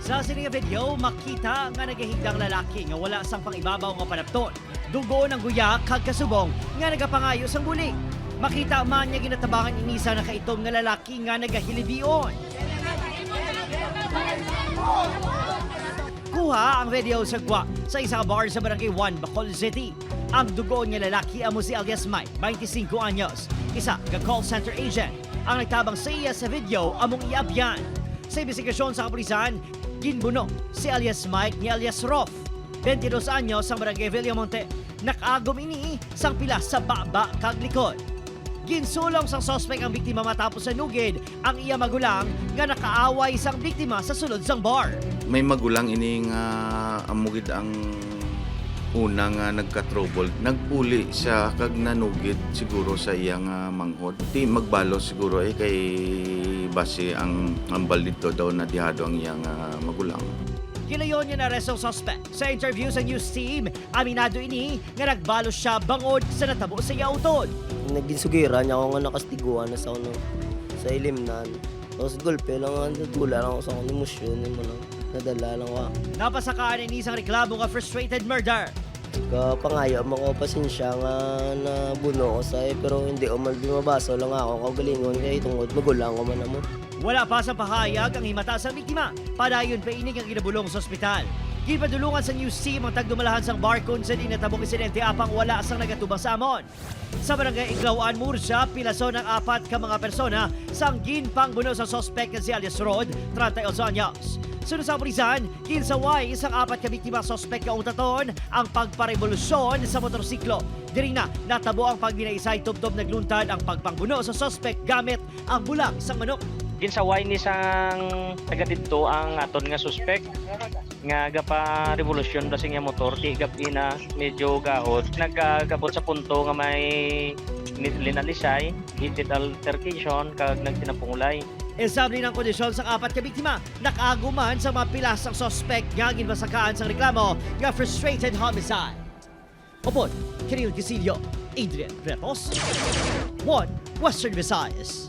Sa sining video, makita nga nagahigdang lalaki nga wala sang pangibabaw nga panapton. Dugo ng guya kag kasubong nga nagapangayo sang buli. Makita man niya ginatabangan inisa na kaitom nga lalaki nga nagahilibion. Kuha ang video sa gwa sa isang bar sa Barangay 1, Bacol City. Ang dugo nga lalaki amo si alias Mike, 25 anyos, isa ka call center agent. Ang nagtabang sa iya sa video among iabyan. Sa investigasyon sa kapulisan, ginbuno si alias Mike ni alias Rolf, 22 anyos sa Barangay Villamonte. Nakagom ini sang pila sa baba kag likod. Ginsulong sang suspect ang biktima matapos sanugid ang iya magulang nga nakaaway sang biktima sa sulod sang bar. May magulang ini nga amugid ang una nga nagka-trouble. Nagpuli siya kag nanugid siguro sa iyang manghod. Di magbalo siguro kay base ang ambal dito daw na dihado ang iyang magulang. Gilayon niya na arestong suspect. Sa interview sa news team, aminado ini nga nagbalo siya bangod sa natabo sa iya utod. Naging niya ako nga nakastiguan na sa ano, sa ilimnan. Tapos golpe lang nga, natula lang ako sa akong emosyon, nadala lang ako. Napasakaan ni isang reklamo nga frustrated murder. Kapangayo mo ko pasensya nga nabuno ko sa'yo, pero hindi ko man bumabaso lang ako kagalingon kaya tungod magulang ko man mo. Wala pa sa pahayag ang himata sa biktima. Padayon pa inig ang ginabulong sa ospital. Gipadulungan sa news team ang tagdumalahan sang bar kung sa di natabong insidente apang wala sang nagatubang sa amon. Sa barangay Iglawaan, Murcia, pilason ng 4 ka mga persona sang ginpangbuno sa suspect nga si alias Rod, 38 anyos. Sunod sa pulisan, ginsaway isang 4 ka biktima suspect kaong taton ang pagparevolusyon sa motorsiklo. Diri na natabo ang pagbinaisay tubtob nagluntad ang pagpangbuno sa suspect gamit ang bulang sang manok. Ginsaway ni sang taga dito ang aton nga suspect nga gapa revolusyon basing nga motor ti gabi na medyo gahod nagkabot sa punto nga may linalisay heated altercation kag nagtinapungulay. Esabli ng kondisyon sa 4 ka biktima, nakaaguman sa mga pilas ng suspect nga ginbasakaan sa reklamo nga frustrated homicide. Upod, Kiril Casillo, Adrian Retos, 1 Western Visayas.